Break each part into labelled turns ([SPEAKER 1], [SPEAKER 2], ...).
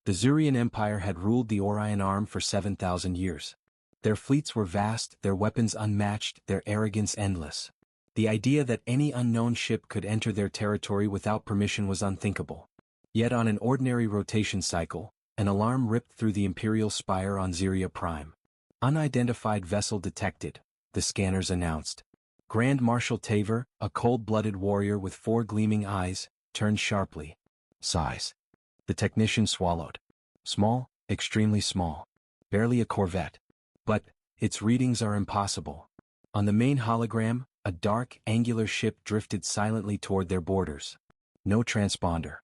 [SPEAKER 1] The Zurian Empire had ruled the Orion Arm for 7,000 years. Their fleets were vast, their weapons unmatched, their arrogance endless. The idea that any unknown ship could enter their territory without permission was unthinkable. Yet on an ordinary rotation cycle, an alarm ripped through the Imperial spire on Ziria Prime. Unidentified vessel detected, the scanners announced. Grand Marshal Taver, a cold-blooded warrior with 4 gleaming eyes, turned sharply. Size. The technician swallowed. Small, extremely small. Barely a corvette. But its readings are impossible. On the main hologram, a dark, angular ship drifted silently toward their borders. No transponder.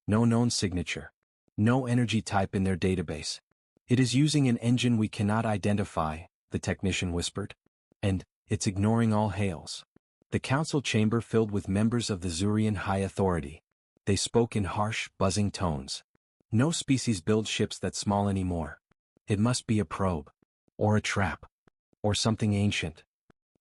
[SPEAKER 1] No known signature. No energy type in their database. It is using an engine we cannot identify, the technician whispered. And it's ignoring all hails. The council chamber filled with members of the Zurian High Authority. They spoke in harsh, buzzing tones. No species builds ships that small anymore. It must be a probe. Or a trap. Or something ancient.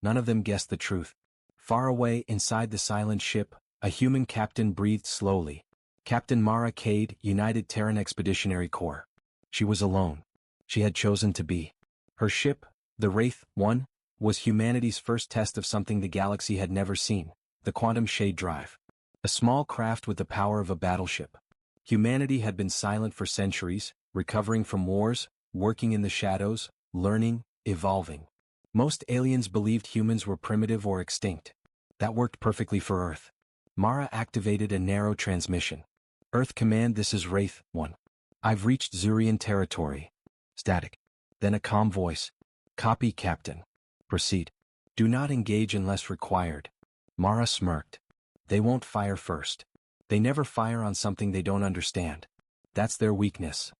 [SPEAKER 1] None of them guessed the truth. Far away inside the silent ship, a human captain breathed slowly. Captain Mara Cade, United Terran Expeditionary Corps. She was alone. She had chosen to be. Her ship, the Wraith 1, was humanity's first test of something the galaxy had never seen, the quantum shade drive. A small craft with the power of a battleship. Humanity had been silent for centuries, recovering from wars, working in the shadows, learning, evolving. Most aliens believed humans were primitive or extinct. That worked perfectly for Earth. Mara activated a narrow transmission. Earth Command, this is Wraith 1. I've reached Zurian territory. Static. Then a calm voice. Copy, Captain. Proceed. Do not engage unless required. Mara smirked. They won't fire first. They never fire on something they don't understand. That's their weakness.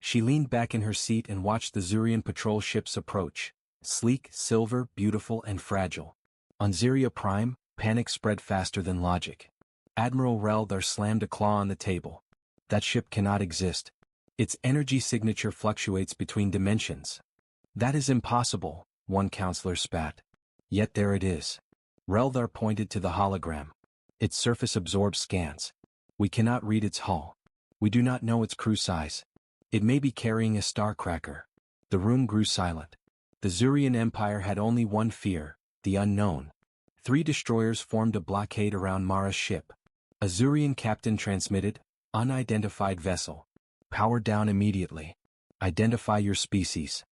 [SPEAKER 1] She leaned back in her seat and watched the Zurian patrol ships approach. Sleek, silver, beautiful, and fragile. On Ziria Prime, panic spread faster than logic. Admiral Reldar slammed a claw on the table. That ship cannot exist. Its energy signature fluctuates between dimensions. That is impossible, one counselor spat. Yet there it is. Reldar pointed to the hologram. Its surface absorbs scans. We cannot read its hull. We do not know its crew size. It may be carrying a star cracker. The room grew silent. The Zurian Empire had only one fear, the unknown. 3 destroyers formed a blockade around Mara's ship. A Zurian captain transmitted, unidentified vessel. Power down immediately. Identify your species.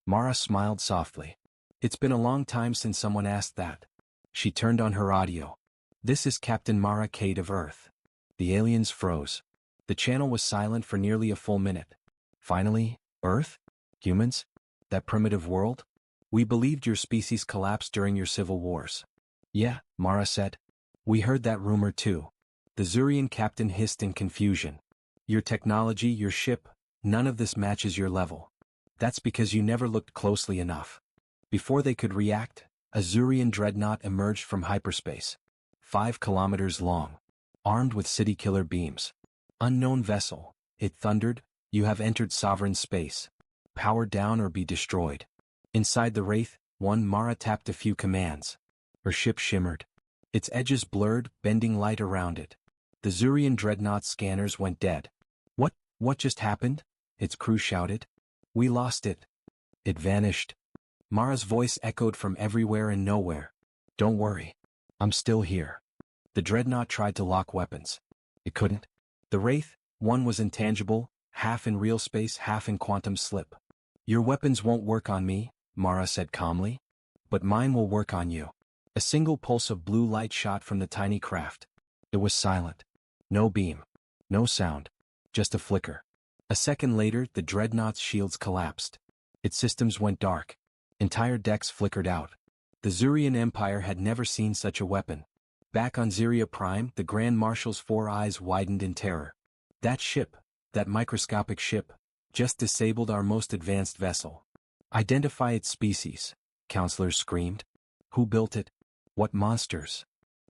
[SPEAKER 1] Mara smiled softly. It's been a long time since someone asked that. She turned on her audio. This is Captain Mara Cade of Earth. The aliens froze. The channel was silent for nearly a full minute. Finally, Earth? Humans? That primitive world? We believed your species collapsed during your civil wars. Yeah, Mara said. We heard that rumor too. The Zurian captain hissed in confusion. Your technology, your ship, none of this matches your level. That's because you never looked closely enough. Before they could react, a Zurian dreadnought emerged from hyperspace. 5 kilometers long. Armed with city-killer beams. Unknown vessel, it thundered, you have entered sovereign space. Power down or be destroyed. Inside the Wraith 1, Mara tapped a few commands. Her ship shimmered. Its edges blurred, bending light around it. The Zurian dreadnought scanners went dead. What just happened? Its crew shouted. We lost it. It vanished. Mara's voice echoed from everywhere and nowhere. Don't worry. I'm still here. The dreadnought tried to lock weapons. It couldn't. The Wraith 1 was intangible, half in real space, half in quantum slip. Your weapons won't work on me, Mara said calmly. But mine will work on you. A single pulse of blue light shot from the tiny craft. It was silent. No beam. No sound. Just a flicker. A second later, the dreadnought's shields collapsed. Its systems went dark. Entire decks flickered out. The Zurian Empire had never seen such a weapon. Back on Ziria Prime, the Grand Marshal's 4 eyes widened in terror. That ship, that microscopic ship, just disabled our most advanced vessel. Identify its species, counselors screamed. Who built it? What monsters?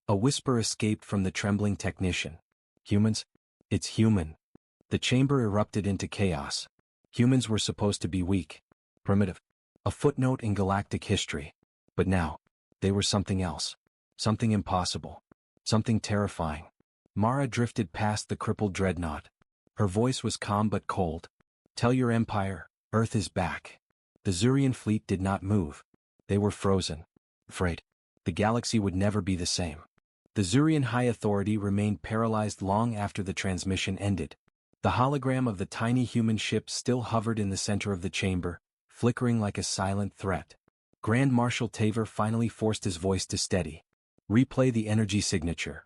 [SPEAKER 1] A whisper escaped from the trembling technician. Humans? It's human. The chamber erupted into chaos. Humans were supposed to be weak, primitive. A footnote in galactic history. But now, they were something else. Something impossible. Something terrifying. Mara drifted past the crippled dreadnought. Her voice was calm but cold. "Tell your empire, Earth is back." The Zurian fleet did not move. They were frozen. Afraid. The galaxy would never be the same. The Zurian High Authority remained paralyzed long after the transmission ended. The hologram of the tiny human ship still hovered in the center of the chamber, flickering like a silent threat. Grand Marshal Taver finally forced his voice to steady. "Replay the energy signature."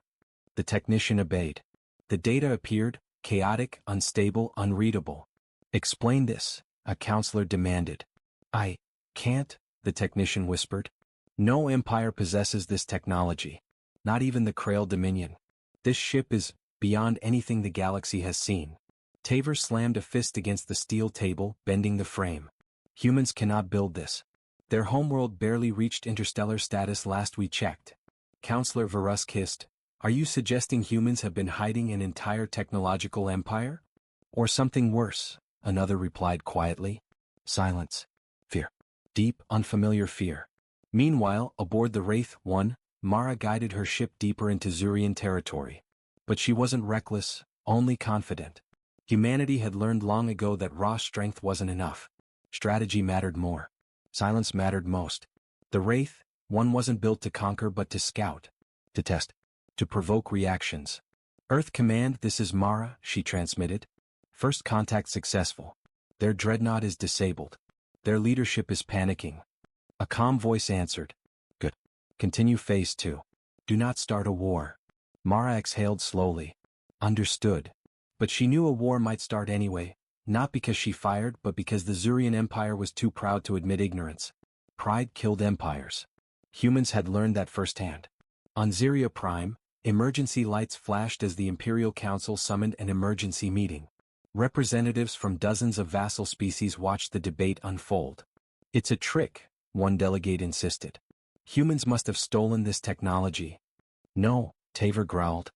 [SPEAKER 1] The technician obeyed. The data appeared, chaotic, unstable, unreadable. "Explain this," a counselor demanded. "I can't," the technician whispered. "No empire possesses this technology. Not even the Krail Dominion. This ship is beyond anything the galaxy has seen." Taver slammed a fist against the steel table, bending the frame. "Humans cannot build this. Their homeworld barely reached interstellar status last we checked." Counselor Varusk hissed. "Are you suggesting humans have been hiding an entire technological empire? Or something worse?" Another replied quietly. Silence. Fear. Deep, unfamiliar fear. Meanwhile, aboard the Wraith 1, Mara guided her ship deeper into Zurian territory. But she wasn't reckless, only confident. Humanity had learned long ago that raw strength wasn't enough. Strategy mattered more. Silence mattered most. The Wraith 1 wasn't built to conquer but to scout. To test. To provoke reactions. "Earth Command, this is Mara," she transmitted. "First contact successful. Their dreadnought is disabled. Their leadership is panicking." A calm voice answered. "Good. Continue phase 2. Do not start a war." Mara exhaled slowly. Understood. But she knew a war might start anyway, not because she fired but because the Zurian Empire was too proud to admit ignorance. Pride killed empires. Humans had learned that firsthand. On Ziria Prime, emergency lights flashed as the Imperial Council summoned an emergency meeting. Representatives from dozens of vassal species watched the debate unfold. "It's a trick," one delegate insisted. "Humans must have stolen this technology." "No," Taver growled.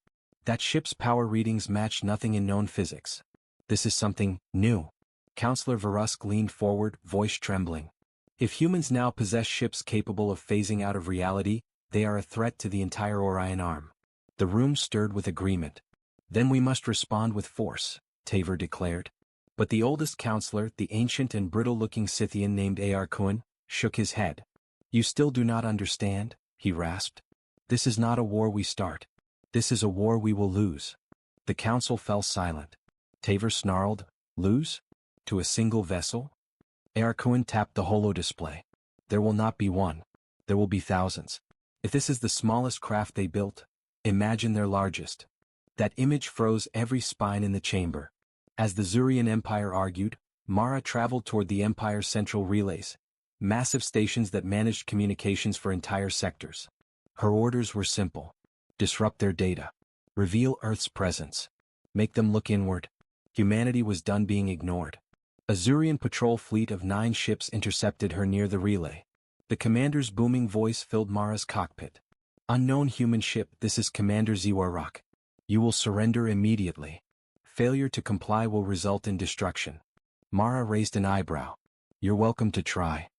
[SPEAKER 1] "That ship's power readings match nothing in known physics. This is something new." Counselor Varusk leaned forward, voice trembling. "If humans now possess ships capable of phasing out of reality, they are a threat to the entire Orion Arm." The room stirred with agreement. "Then we must respond with force," Taver declared. But the oldest counselor, the ancient and brittle-looking Scythian named Arkuin, shook his head. "You still do not understand," he rasped. "This is not a war we start. This is a war we will lose." The council fell silent. Taver snarled, "Lose? To a single vessel?" Arkuin tapped the holo-display. "There will not be one. There will be thousands. If this is the smallest craft they built, imagine their largest." That image froze every spine in the chamber. As the Zurian Empire argued, Mara traveled toward the Empire's central relays, massive stations that managed communications for entire sectors. Her orders were simple. Disrupt their data. Reveal Earth's presence. Make them look inward. Humanity was done being ignored. A Zurian patrol fleet of 9 ships intercepted her near the relay. The commander's booming voice filled Mara's cockpit. "Unknown human ship, this is Commander Ziwarok. You will surrender immediately. Failure to comply will result in destruction." Mara raised an eyebrow. "You're welcome to try.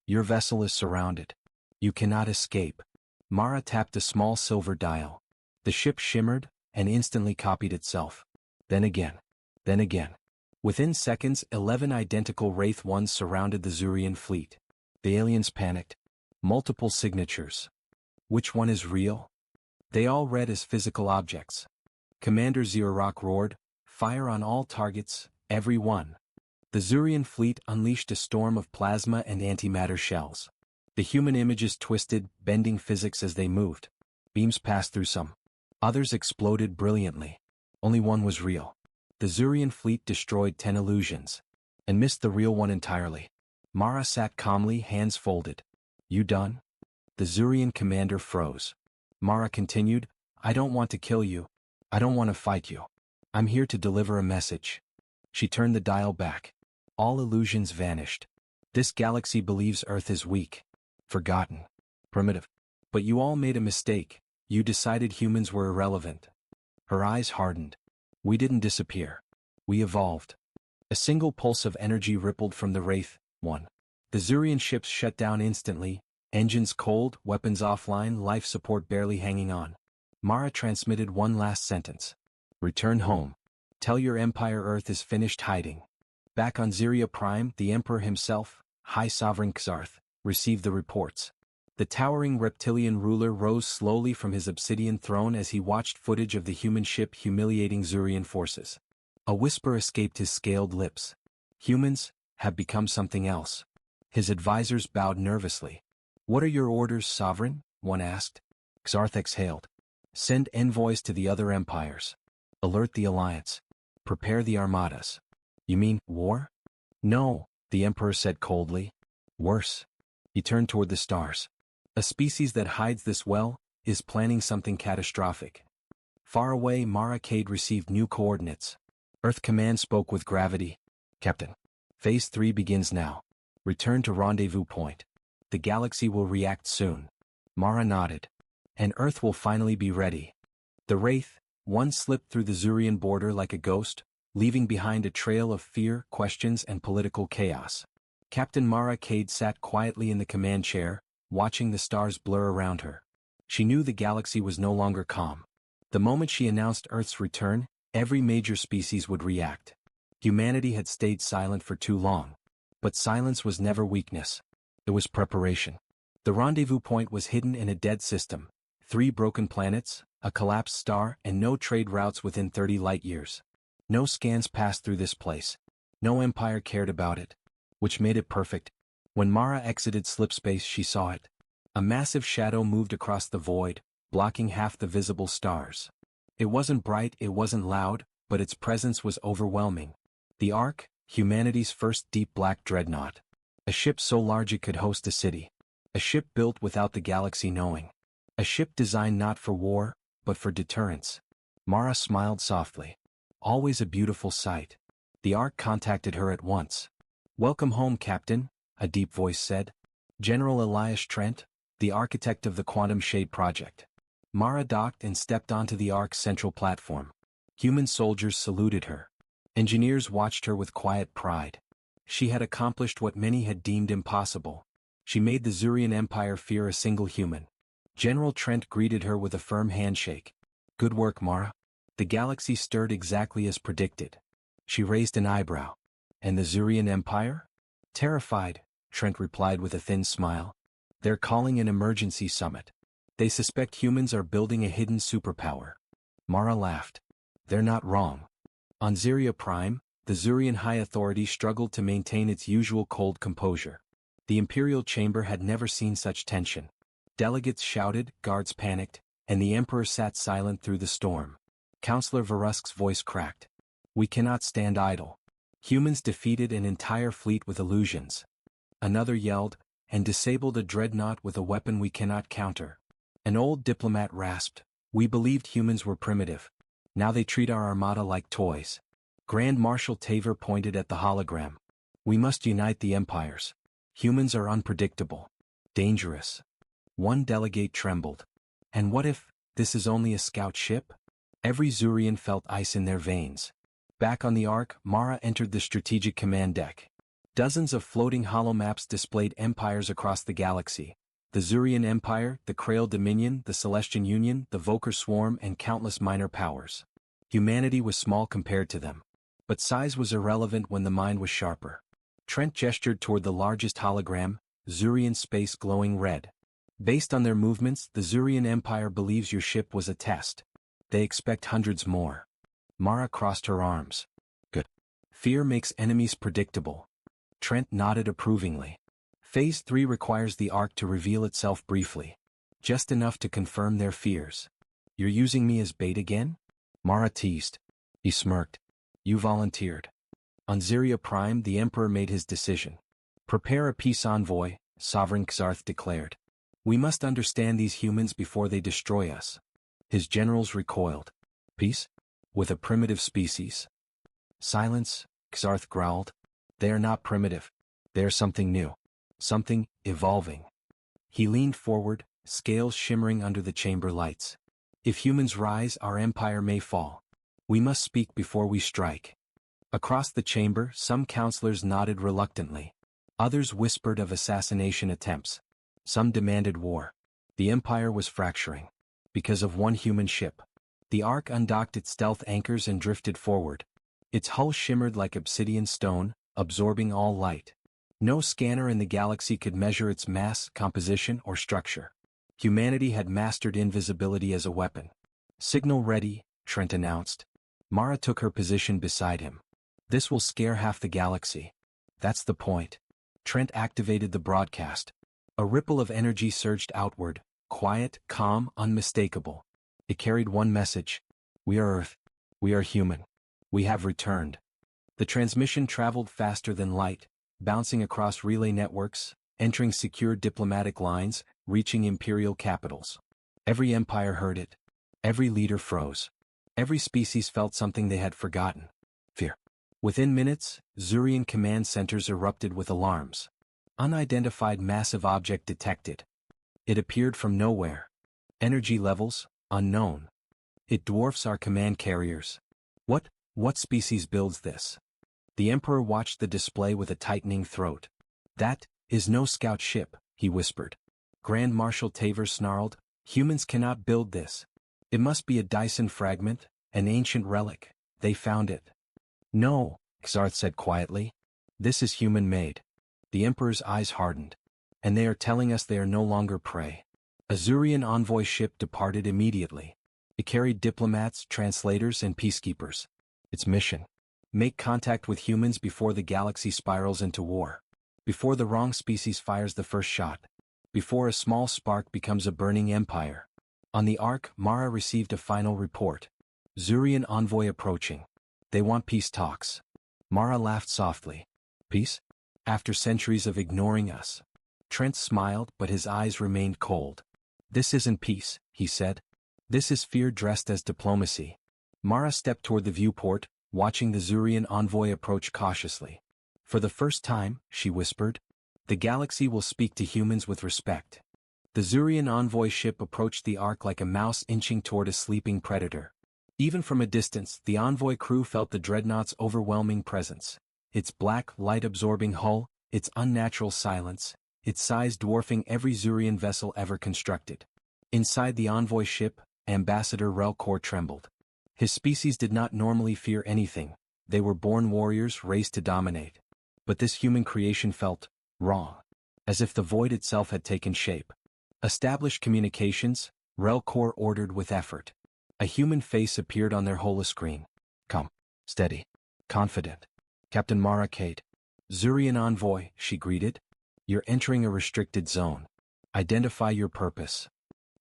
[SPEAKER 1] Your vessel is surrounded. You cannot escape." Mara tapped a small silver dial. The ship shimmered, and instantly copied itself. Then again. Then again. Within seconds, 11 identical Wraith 1s surrounded the Zurian fleet. The aliens panicked. Multiple signatures. Which one is real? They all read as physical objects. Commander Ziwarok roared, "Fire on all targets, every one." The Zurian fleet unleashed a storm of plasma and antimatter shells. The human images twisted, bending physics as they moved. Beams passed through some. Others exploded brilliantly. Only one was real. The Zurian fleet destroyed 10 illusions. And missed the real one entirely. Mara sat calmly, hands folded. "You done?" The Zurian commander froze. Mara continued, "I don't want to kill you. I don't want to fight you. I'm here to deliver a message." She turned the dial back. All illusions vanished. "This galaxy believes Earth is weak. Forgotten. Primitive. But you all made a mistake. You decided humans were irrelevant." Her eyes hardened. "We didn't disappear. We evolved." A single pulse of energy rippled from the Wraith 1. The Zurian ships shut down instantly, engines cold, weapons offline, life support barely hanging on. Mara transmitted one last sentence. "Return home. Tell your empire Earth is finished hiding. Back on Ziria Prime, the Emperor himself, High Sovereign Xarth, received the reports. The towering reptilian ruler rose slowly from his obsidian throne as he watched footage of the human ship humiliating Zurian forces. A whisper escaped his scaled lips. Humans have become something else. His advisors bowed nervously. What are your orders, Sovereign? One asked. Xarth exhaled. Send envoys to the other empires. Alert the Alliance. Prepare the armadas. You mean, war? No, the Emperor said coldly. Worse. He turned toward the stars. A species that hides this well is planning something catastrophic. Far away, Mara Cade received new coordinates. Earth Command spoke with gravity. Captain. Phase 3 begins now. Return to rendezvous point. The galaxy will react soon. Mara nodded. And Earth will finally be ready. The Wraith, one slipped through the Zurian border like a ghost, leaving behind a trail of fear, questions, and political chaos. Captain Mara Cade sat quietly in the command chair, watching the stars blur around her. She knew the galaxy was no longer calm. The moment she announced Earth's return, every major species would react. Humanity had stayed silent for too long. But silence was never weakness. It was preparation. The rendezvous point was hidden in a dead system. 3 broken planets, a collapsed star, and no trade routes within 30 light-years. No scans passed through this place. No empire cared about it. Which made it perfect. When Mara exited slipspace, she saw it. A massive shadow moved across the void, blocking half the visible stars. It wasn't bright, it wasn't loud, but its presence was overwhelming. The Ark, humanity's first deep black dreadnought. A ship so large it could host a city. A ship built without the galaxy knowing. A ship designed not for war, but for deterrence. Mara smiled softly. Always a beautiful sight. The Ark contacted her at once. Welcome home, Captain, a deep voice said. General Elias Trent, the architect of the Quantum Shade Project. Mara docked and stepped onto the Ark's central platform. Human soldiers saluted her. Engineers watched her with quiet pride. She had accomplished what many had deemed impossible. She made the Zurian Empire fear a single human. General Trent greeted her with a firm handshake. Good work, Mara. The galaxy stirred exactly as predicted. She raised an eyebrow. And the Zurian Empire? Terrified, Trent replied with a thin smile. They're calling an emergency summit. They suspect humans are building a hidden superpower. Mara laughed. They're not wrong. On Ziria Prime, the Zurian High Authority struggled to maintain its usual cold composure. The Imperial Chamber had never seen such tension. Delegates shouted, guards panicked, and the Emperor sat silent through the storm. Councillor Varusk's voice cracked. We cannot stand idle. Humans defeated an entire fleet with illusions. Another yelled, and disabled a dreadnought with a weapon we cannot counter. An old diplomat rasped, we believed humans were primitive. Now they treat our armada like toys. Grand Marshal Taver pointed at the hologram. We must unite the empires. Humans are unpredictable. Dangerous. One delegate trembled. And what if this is only a scout ship? Every Zurian felt ice in their veins. Back on the Ark, Mara entered the strategic command deck. Dozens of floating holomaps displayed empires across the galaxy. The Zurian Empire, the Krail Dominion, the Celestian Union, the Vokar Swarm, and countless minor powers. Humanity was small compared to them. But size was irrelevant when the mind was sharper. Trent gestured toward the largest hologram, Zurian space glowing red. Based on their movements, the Zurian Empire believes your ship was a test. They expect hundreds more. Mara crossed her arms. Good. Fear makes enemies predictable. Trent nodded approvingly. Phase 3 requires the Ark to reveal itself briefly. Just enough to confirm their fears. You're using me as bait again? Mara teased. He smirked. You volunteered. On Ziria Prime, the Emperor made his decision. Prepare a peace envoy, Sovereign Xarth declared. We must understand these humans before they destroy us. His generals recoiled. Peace? With a primitive species? Silence, Xarth growled. They are not primitive. They are something new. Something evolving. He leaned forward, scales shimmering under the chamber lights. If humans rise, our empire may fall. We must speak before we strike. Across the chamber, some counselors nodded reluctantly. Others whispered of assassination attempts. Some demanded war. The empire was fracturing. Because of one human ship. The Ark undocked its stealth anchors and drifted forward, Its hull shimmered like obsidian stone, absorbing all light. No scanner in the galaxy could measure its mass, composition, or structure. Humanity had mastered invisibility as a weapon. "Signal ready," Trent announced. Mara took her position beside him. "This will scare half the galaxy." "That's the point." Trent activated the broadcast. A ripple of energy surged outward, quiet, calm, unmistakable. It carried one message. "We are Earth. We are human. We have returned." The transmission traveled faster than light, bouncing across relay networks, entering secure diplomatic lines, reaching imperial capitals. Every empire heard it. Every leader froze. Every species felt something they had forgotten: fear. Within minutes, Zurian command centers erupted with alarms. Unidentified massive object detected. It appeared from nowhere. Energy levels, unknown. It dwarfs our command carriers. What species builds this? The Emperor watched the display with a tightening throat. "That is no scout ship," he whispered. Grand Marshal Taver snarled. "Humans cannot build this. It must be a Dyson fragment, an ancient relic. They found it." "No," Xarth said quietly. "This is human-made." The Emperor's eyes hardened. "And they are telling us they are no longer prey." A Zurian envoy ship departed immediately. It carried diplomats, translators, and peacekeepers. Its mission: make contact with humans before the galaxy spirals into war. Before the wrong species fires the first shot. Before a small spark becomes a burning empire. On the Ark, Mara received a final report. "Zurian envoy approaching. They want peace talks." Mara laughed softly. "Peace? After centuries of ignoring us?" Trent smiled, but his eyes remained cold. "This isn't peace," he said. "This is fear dressed as diplomacy." Mara stepped toward the viewport, watching the Zurian envoy approach cautiously. "For the first time," she whispered, "the galaxy will speak to humans with respect." The Zurian envoy ship approached the Ark like a mouse inching toward a sleeping predator. Even from a distance, the envoy crew felt the dreadnought's overwhelming presence. Its black, light-absorbing hull, its unnatural silence, its size dwarfing every Zurian vessel ever constructed. Inside the envoy ship, Ambassador Relkor trembled. His species did not normally fear anything. They were born warriors raised to dominate. But this human creation felt wrong. As if the void itself had taken shape. "Establish communications," Relkor ordered with effort. A human face appeared on their holoscreen. "Come. Steady. Confident. Captain Mara Kate." "Zurian envoy," she greeted. "You're entering a restricted zone. Identify your purpose."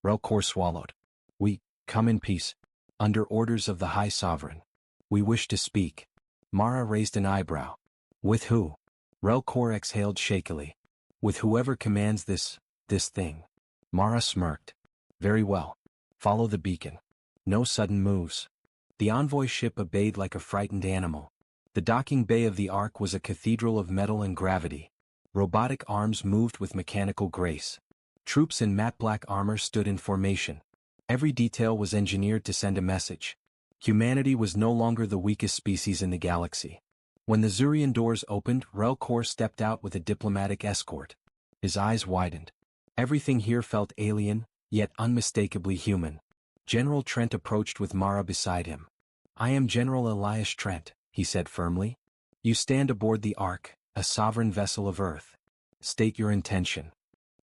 [SPEAKER 1] Relkor swallowed. "We come in peace. Under orders of the High Sovereign. We wish to speak." Mara raised an eyebrow. "With who?" Relkor exhaled shakily. "With whoever commands this thing." Mara smirked. "Very well. Follow the beacon. No sudden moves." The envoy ship obeyed like a frightened animal. The docking bay of the Ark was a cathedral of metal and gravity. Robotic arms moved with mechanical grace. Troops in matte black armor stood in formation. Every detail was engineered to send a message. Humanity was no longer the weakest species in the galaxy. When the Zurian doors opened, Relkor stepped out with a diplomatic escort. His eyes widened. Everything here felt alien, yet unmistakably human. General Trent approached with Mara beside him. "I am General Elias Trent," he said firmly. "You stand aboard the Ark, a sovereign vessel of Earth. State your intention."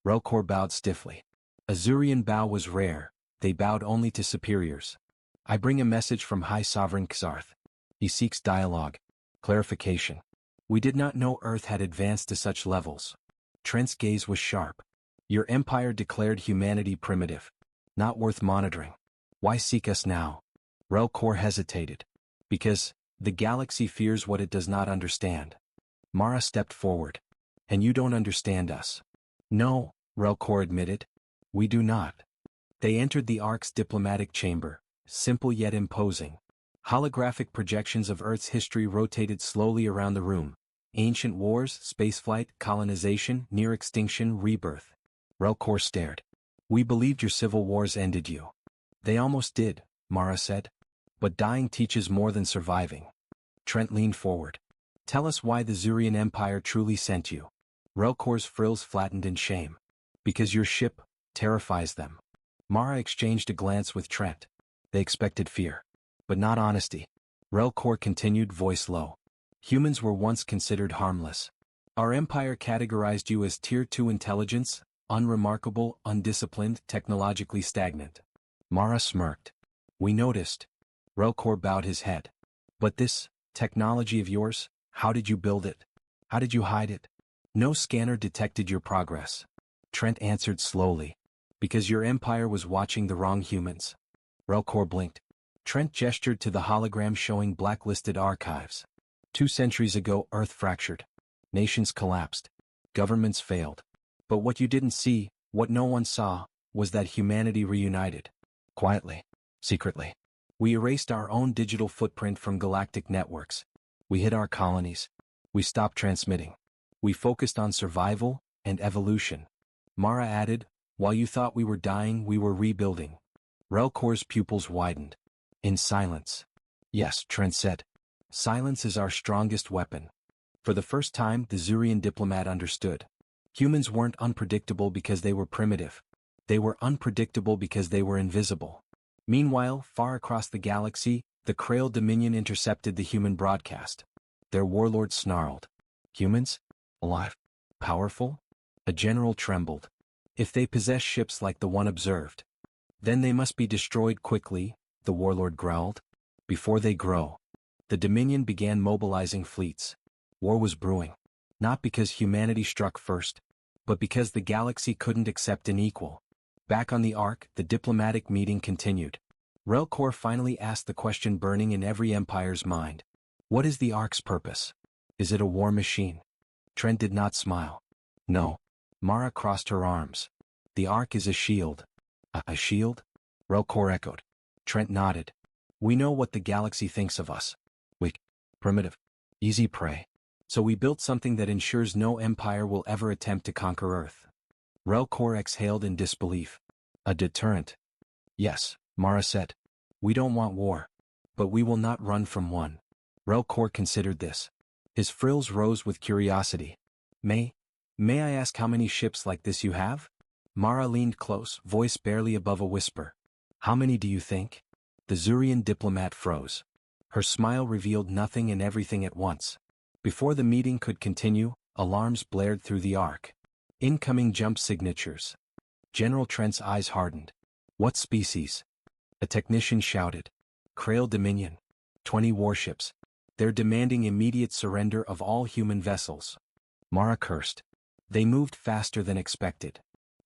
[SPEAKER 1] Relkor bowed stiffly. A Zurian bow was rare. They bowed only to superiors. "I bring a message from High Sovereign Xarth. He seeks dialogue. Clarification. We did not know Earth had advanced to such levels." Trent's gaze was sharp. "Your empire declared humanity primitive. Not worth monitoring. Why seek us now?" Relkor hesitated. "Because the galaxy fears what it does not understand." Mara stepped forward. "And you don't understand us." "No," Relkor admitted. "We do not." They entered the Ark's diplomatic chamber, simple yet imposing. Holographic projections of Earth's history rotated slowly around the room. Ancient wars, spaceflight, colonization, near extinction, rebirth. Relkor stared. "We believed your civil wars ended you." "They almost did," Mara said. "But dying teaches more than surviving." Trent leaned forward. "Tell us why the Zurian Empire truly sent you." Relkor's frills flattened in shame. "Because your ship terrifies them." Mara exchanged a glance with Trent. They expected fear. But not honesty. Relkor continued, voice low. Humans were once considered harmless. Our empire categorized you as Tier 2 intelligence, unremarkable, undisciplined, technologically stagnant. Mara smirked. We noticed. Relkor bowed his head. But this technology of yours, how did you build it? How did you hide it? No scanner detected your progress. Trent answered slowly. Because your empire was watching the wrong humans. Relkor blinked. Trent gestured to the hologram showing blacklisted archives. 2 centuries ago, Earth fractured. Nations collapsed. Governments failed. But what you didn't see, what no one saw, was that humanity reunited. Quietly. Secretly. We erased our own digital footprint from galactic networks. We hid our colonies. We stopped transmitting. We focused on survival and evolution. Mara added, while you thought we were dying, we were rebuilding. Relkor's pupils widened. In silence. Yes, Trent said. Silence is our strongest weapon. For the first time, the Zurian diplomat understood. Humans weren't unpredictable because they were primitive. They were unpredictable because they were invisible. Meanwhile, far across the galaxy, the Krail Dominion intercepted the human broadcast. Their warlord snarled. Humans? Alive? Powerful? A general trembled. If they possess ships like the one observed, then they must be destroyed quickly, the warlord growled. Before they grow. The Dominion began mobilizing fleets. War was brewing. Not because humanity struck first, but because the galaxy couldn't accept an equal. Back on the Ark, the diplomatic meeting continued. Relkor finally asked the question burning in every empire's mind. What is the Ark's purpose? Is it a war machine? Trent did not smile. No. Mara crossed her arms. The Ark is a shield. A shield? Relkor echoed. Trent nodded. We know what the galaxy thinks of us. Weak, primitive, easy prey. So we built something that ensures no empire will ever attempt to conquer Earth. Relkor exhaled in disbelief. A deterrent. Yes, Mara said. We don't want war. But we will not run from one. Relkor considered this. His frills rose with curiosity. May I ask how many ships like this you have? Mara leaned close, voice barely above a whisper. How many do you think? The Zurian diplomat froze. Her smile revealed nothing and everything at once. Before the meeting could continue, alarms blared through the Ark. Incoming jump signatures. General Trent's eyes hardened. What species? A technician shouted. Krail Dominion. 20 warships. They're demanding immediate surrender of all human vessels. Mara cursed. They moved faster than expected.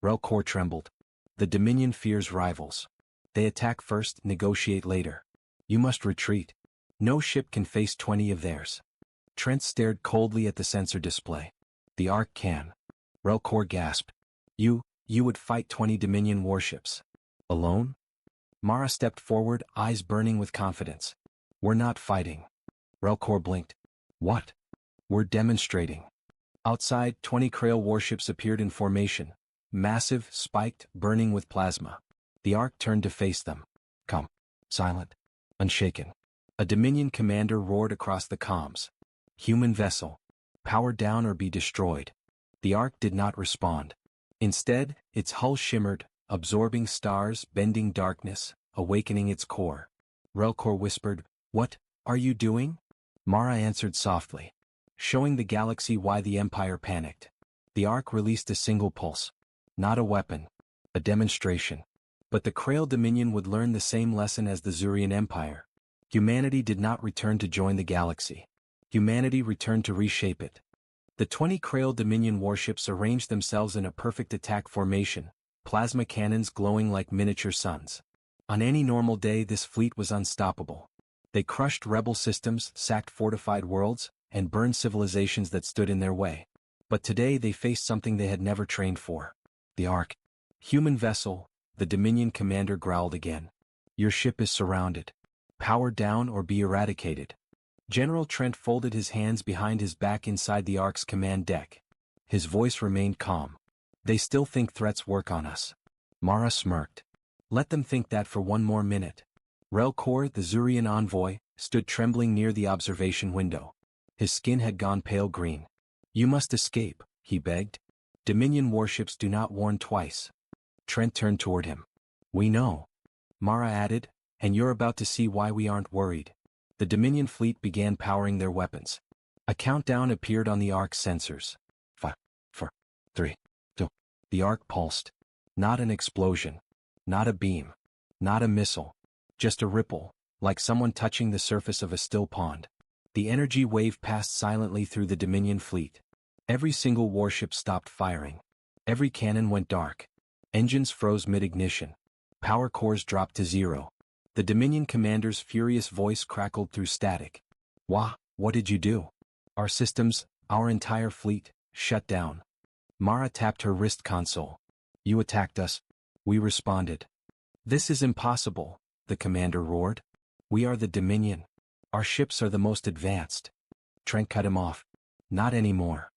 [SPEAKER 1] Relkor trembled. The Dominion fears rivals. They attack first, negotiate later. You must retreat. No ship can face 20 of theirs. Trent stared coldly at the sensor display. The Ark can. Relkor gasped. You would fight 20 Dominion warships. Alone? Mara stepped forward, eyes burning with confidence. We're not fighting. Relkor blinked. What? We're demonstrating. Outside, 20 Krail warships appeared in formation. Massive, spiked, burning with plasma. The Ark turned to face them. Calm. Silent. Unshaken. A Dominion commander roared across the comms. Human vessel. Power down or be destroyed. The Ark did not respond. Instead, its hull shimmered, absorbing stars, bending darkness, awakening its core. Relkor whispered, What are you doing? Mara answered softly, showing the galaxy why the Empire panicked. The Ark released a single pulse. Not a weapon. A demonstration. But the Krail Dominion would learn the same lesson as the Zurian Empire. Humanity did not return to join the galaxy. Humanity returned to reshape it. The 20 Krail Dominion warships arranged themselves in a perfect attack formation, plasma cannons glowing like miniature suns. On any normal day, this fleet was unstoppable. They crushed rebel systems, sacked fortified worlds, and burned civilizations that stood in their way. But today they faced something they had never trained for. The Ark. Human vessel, the Dominion commander growled again. Your ship is surrounded. Power down or be eradicated. General Trent folded his hands behind his back inside the Ark's command deck. His voice remained calm. They still think threats work on us. Mara smirked. Let them think that for one more minute. Relkor, the Zurian envoy, stood trembling near the observation window. His skin had gone pale green. You must escape, he begged. Dominion warships do not warn twice. Trent turned toward him. We know. Mara added, and you're about to see why we aren't worried. The Dominion fleet began powering their weapons. A countdown appeared on the Ark's sensors. 5, 4, 3, 2. The Ark pulsed. Not an explosion. Not a beam. Not a missile. Just a ripple, like someone touching the surface of a still pond. The energy wave passed silently through the Dominion fleet. Every single warship stopped firing. Every cannon went dark. Engines froze mid-ignition. Power cores dropped to zero. The Dominion commander's furious voice crackled through static. What did you do? Our systems, our entire fleet, shut down. Mara tapped her wrist console. You attacked us. We responded. This is impossible, the commander roared. We are the Dominion. Our ships are the most advanced. Trent cut him off. Not anymore.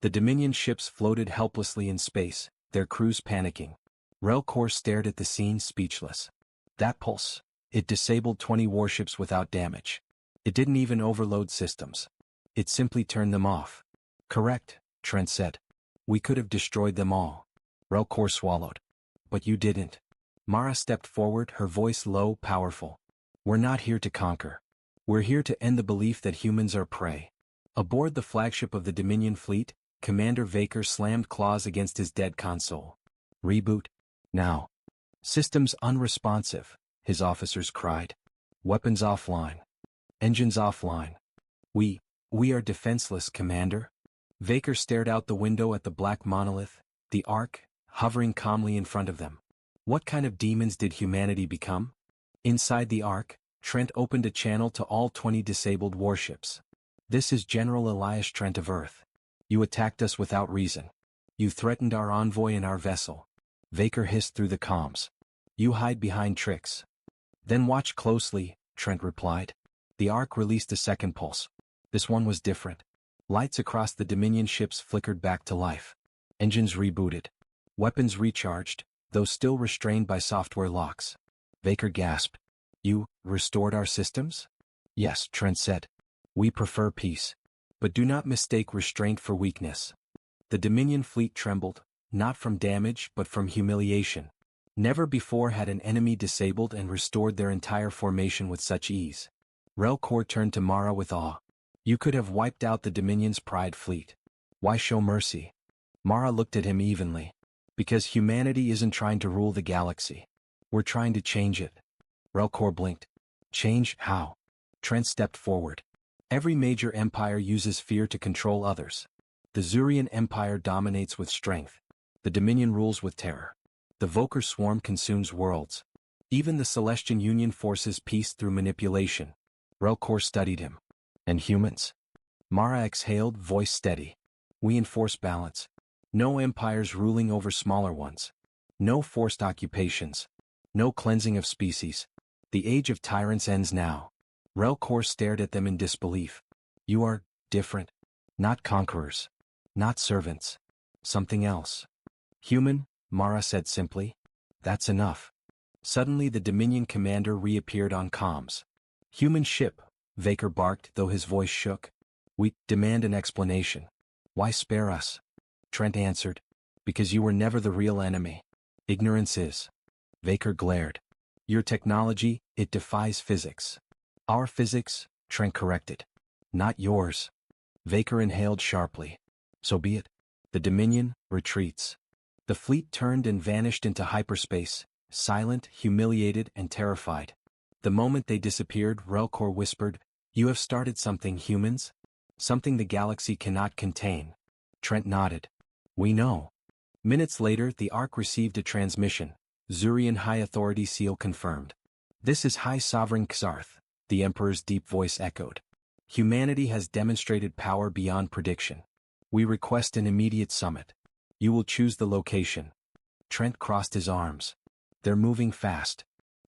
[SPEAKER 1] The Dominion ships floated helplessly in space, their crews panicking. Relcor stared at the scene speechless. That pulse, it disabled 20 warships without damage. It didn't even overload systems. It simply turned them off. Correct, Trent said. We could have destroyed them all. Relcor swallowed. But you didn't. Mara stepped forward, her voice low, powerful. We're not here to conquer. We're here to end the belief that humans are prey. Aboard the flagship of the Dominion fleet, Commander Vaker slammed claws against his dead console. Reboot. Now. Systems unresponsive, his officers cried. Weapons offline. Engines offline. We are defenseless, Commander. Vaker stared out the window at the black monolith, the Ark, hovering calmly in front of them. What kind of demons did humanity become? Inside the Ark, Trent opened a channel to all 20 disabled warships. This is General Elias Trent of Earth. You attacked us without reason. You threatened our envoy and our vessel. Vaker hissed through the comms. You hide behind tricks. Then watch closely, Trent replied. The Ark released a second pulse. This one was different. Lights across the Dominion ships flickered back to life. Engines rebooted. Weapons recharged, though still restrained by software locks. Vaker gasped. You restored our systems? Yes, Trent said. We prefer peace. But do not mistake restraint for weakness. The Dominion fleet trembled, not from damage but from humiliation. Never before had an enemy disabled and restored their entire formation with such ease. Relcor turned to Mara with awe. You could have wiped out the Dominion's pride fleet. Why show mercy? Mara looked at him evenly. Because humanity isn't trying to rule the galaxy. We're trying to change it. Relcor blinked. Change how? Trent stepped forward. Every major empire uses fear to control others. The Zurian Empire dominates with strength. The Dominion rules with terror. The Voker swarm consumes worlds. Even the Celestian Union forces peace through manipulation. Relcor studied him. And humans? Mara exhaled, voice steady. We enforce balance. No empires ruling over smaller ones. No forced occupations. No cleansing of species. The age of tyrants ends now. Relcor stared at them in disbelief. You are different. Not conquerors. Not servants. Something else. Human, Mara said simply. That's enough. Suddenly the Dominion commander reappeared on comms. Human ship, Vaker barked, though his voice shook. We demand an explanation. Why spare us? Trent answered. Because you were never the real enemy. Ignorance is. Vaker glared. Your technology, it defies physics. Our physics, Trent corrected. Not yours. Vaker inhaled sharply. So be it. The Dominion retreats. The fleet turned and vanished into hyperspace, silent, humiliated, and terrified. The moment they disappeared, Relcor whispered, You have started something, humans? Something the galaxy cannot contain. Trent nodded. We know. Minutes later, the Ark received a transmission. Zurian High Authority seal confirmed. This is High Sovereign Xarth, the Emperor's deep voice echoed. Humanity has demonstrated power beyond prediction. We request an immediate summit. You will choose the location. Trent crossed his arms. They're moving fast.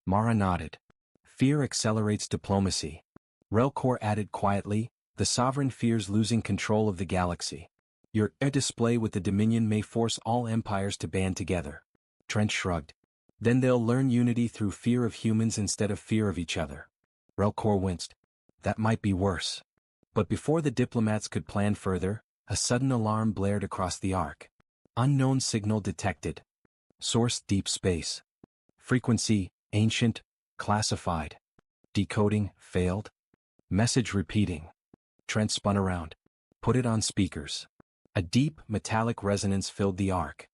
[SPEAKER 1] Mara nodded. Fear accelerates diplomacy. Relcor added quietly, the Sovereign fears losing control of the galaxy. Your display with the Dominion may force all empires to band together. Trent shrugged. Then they'll learn unity through fear of humans instead of fear of each other. Relcor winced. That might be worse. But before the diplomats could plan further, a sudden alarm blared across the Ark. Unknown signal detected. Source deep space. Frequency, ancient, classified. Decoding, failed. Message repeating. Trent spun around. Put it on speakers. A deep, metallic resonance filled the arc.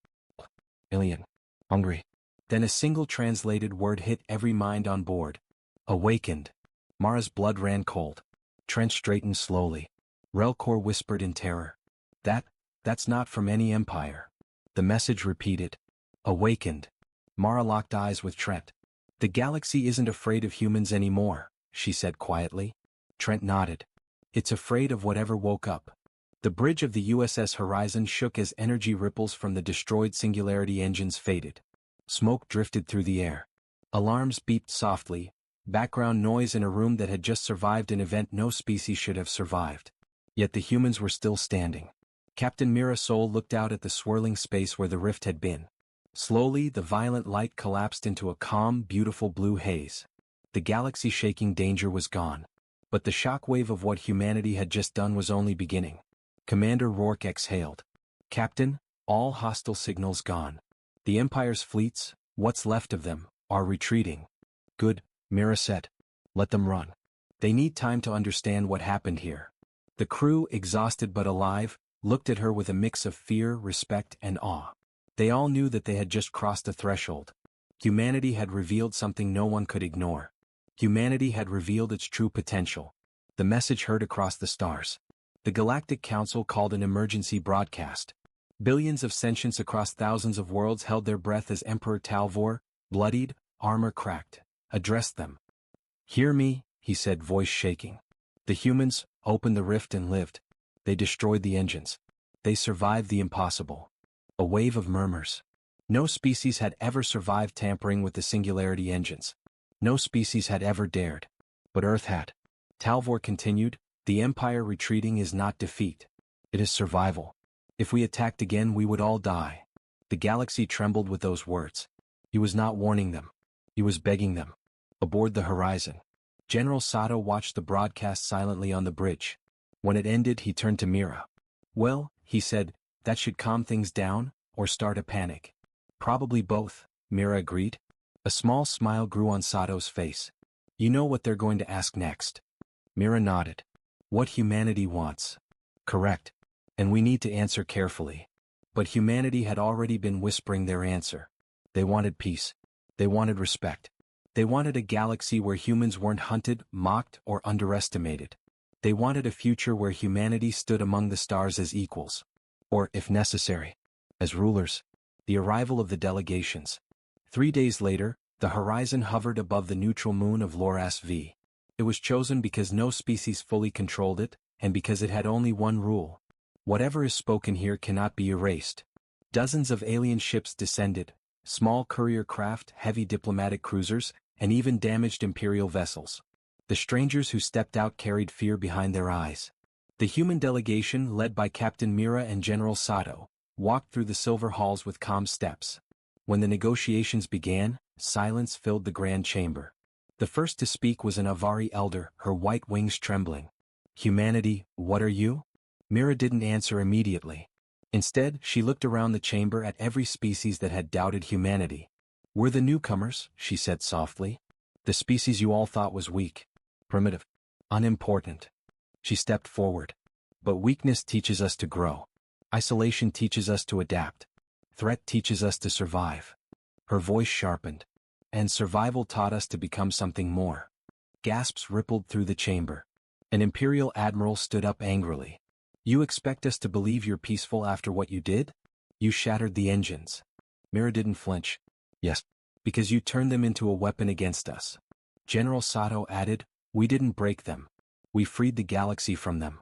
[SPEAKER 1] Alien. Hungry. Then a single translated word hit every mind on board. Awakened. Mara's blood ran cold. Trent straightened slowly. Relcor whispered in terror. That's not from any empire. The message repeated. Awakened. Mara locked eyes with Trent. The galaxy isn't afraid of humans anymore, she said quietly. Trent nodded. It's afraid of whatever woke up. The bridge of the USS Horizon shook as energy ripples from the destroyed Singularity engines faded. Smoke drifted through the air. Alarms beeped softly, background noise in a room that had just survived an event no species should have survived. Yet the humans were still standing. Captain Mira Sol looked out at the swirling space where the rift had been. Slowly, the violent light collapsed into a calm, beautiful blue haze. The galaxy-shaking danger was gone. But the shockwave of what humanity had just done was only beginning. Commander Rourke exhaled. Captain, all hostile signals gone. The Empire's fleets, what's left of them, are retreating. Good, Mira said. Let them run. They need time to understand what happened here. The crew, exhausted but alive, looked at her with a mix of fear, respect, and awe. They all knew that they had just crossed a threshold. Humanity had revealed something no one could ignore. Humanity had revealed its true potential. The message heard across the stars. The Galactic Council called an emergency broadcast. Billions of sentients across thousands of worlds held their breath as Emperor Talvor, bloodied, armor cracked, addressed them. Hear me, he said, voice shaking. The humans opened the rift and lived. They destroyed the engines. They survived the impossible. A wave of murmurs. No species had ever survived tampering with the Singularity engines. No species had ever dared. But Earth had. Talvor continued, the Empire retreating is not defeat. It is survival. If we attacked again we would all die. The galaxy trembled with those words. He was not warning them. He was begging them. Aboard the Horizon. General Sato watched the broadcast silently on the bridge. When it ended he turned to Mira. Well, he said, that should calm things down, or start a panic. Probably both, Mira agreed. A small smile grew on Sato's face. You know what they're going to ask next. Mira nodded. What humanity wants. Correct. And we need to answer carefully. But humanity had already been whispering their answer. They wanted peace. They wanted respect. They wanted a galaxy where humans weren't hunted, mocked, or underestimated. They wanted a future where humanity stood among the stars as equals. Or, if necessary, as rulers. The arrival of the delegations. 3 days later, the Horizon hovered above the neutral moon of Loras V. It was chosen because no species fully controlled it, and because it had only one rule. Whatever is spoken here cannot be erased. Dozens of alien ships descended, small courier craft, heavy diplomatic cruisers, and even damaged Imperial vessels. The strangers who stepped out carried fear behind their eyes. The human delegation, led by Captain Mira and General Sato, walked through the silver halls with calm steps. When the negotiations began, silence filled the grand chamber. The first to speak was an Avari elder, her white wings trembling. Humanity, what are you? Mira didn't answer immediately. Instead, she looked around the chamber at every species that had doubted humanity. We're the newcomers, she said softly. The species you all thought was weak, primitive, unimportant. She stepped forward. But weakness teaches us to grow. Isolation teaches us to adapt. Threat teaches us to survive. Her voice sharpened. And survival taught us to become something more. Gasps rippled through the chamber. An Imperial admiral stood up angrily. You expect us to believe you're peaceful after what you did? You shattered the engines. Mira didn't flinch. Yes, because you turned them into a weapon against us. General Sato added, we didn't break them. We freed the galaxy from them.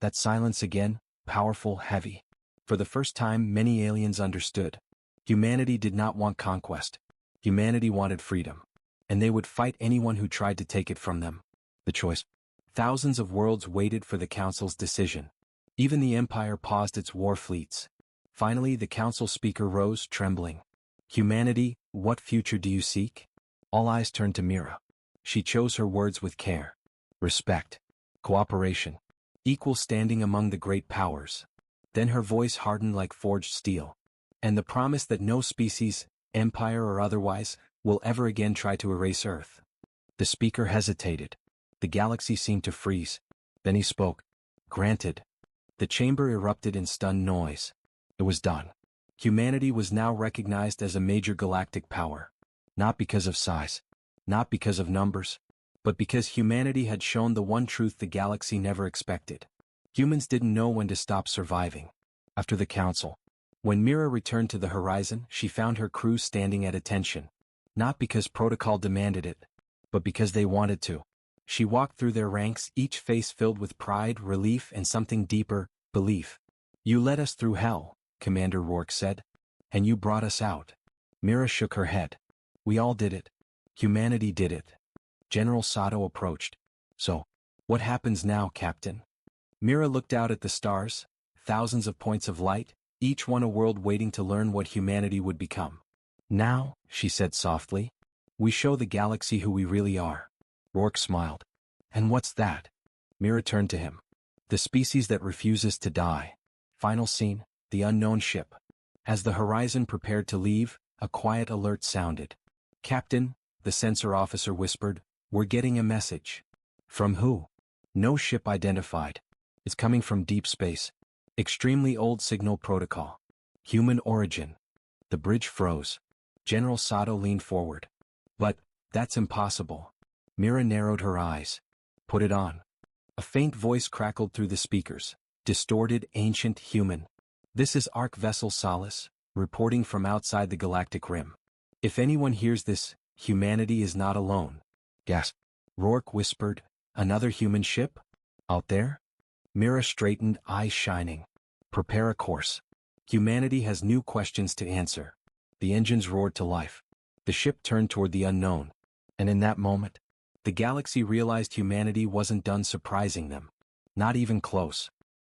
[SPEAKER 1] That silence again, powerful, heavy. For the first time many aliens understood. Humanity did not want conquest. Humanity wanted freedom. And they would fight anyone who tried to take it from them. The choice. Thousands of worlds waited for the Council's decision. Even the Empire paused its war fleets. Finally the Council speaker rose, trembling. Humanity, what future do you seek? All eyes turned to Mira. She chose her words with care. Respect. Cooperation. Equal standing among the great powers. Then her voice hardened like forged steel. And the promise that no species, empire or otherwise, will ever again try to erase Earth. The speaker hesitated. The galaxy seemed to freeze. Then he spoke. Granted. The chamber erupted in stunned noise. It was done. Humanity was now recognized as a major galactic power. Not because of size. Not because of numbers. But because humanity had shown the one truth the galaxy never expected. Humans didn't know when to stop surviving. After the council, when Mira returned to the horizon, she found her crew standing at attention. Not because protocol demanded it, but because they wanted to. She walked through their ranks, each face filled with pride, relief, and something deeper, belief. You led us through hell, Commander Rourke said. And you brought us out. Mira shook her head. We all did it. Humanity did it. General Sato approached. So, what happens now, Captain? Mira looked out at the stars, thousands of points of light, each one a world waiting to learn what humanity would become. Now, she said softly, we show the galaxy who we really are. Rourke smiled. And what's that? Mira turned to him. The species that refuses to die. Final scene, the unknown ship. As the horizon prepared to leave, a quiet alert sounded. Captain, the sensor officer whispered, we're getting a message. From who? No ship identified. It's coming from deep space. Extremely old signal protocol. Human origin. The bridge froze. General Sato leaned forward. But, that's impossible. Mira narrowed her eyes. Put it on. A faint voice crackled through the speakers. Distorted, ancient, human. This is Arc Vessel Solace, reporting from outside the galactic rim. If anyone hears this, humanity is not alone. Gasp. Rourke whispered, another human ship? Out there? Mira straightened, eyes shining. Prepare a course. Humanity has new questions to answer. The engines roared to life. The ship turned toward the unknown. And in that moment, the galaxy realized humanity wasn't done surprising them. Not even close.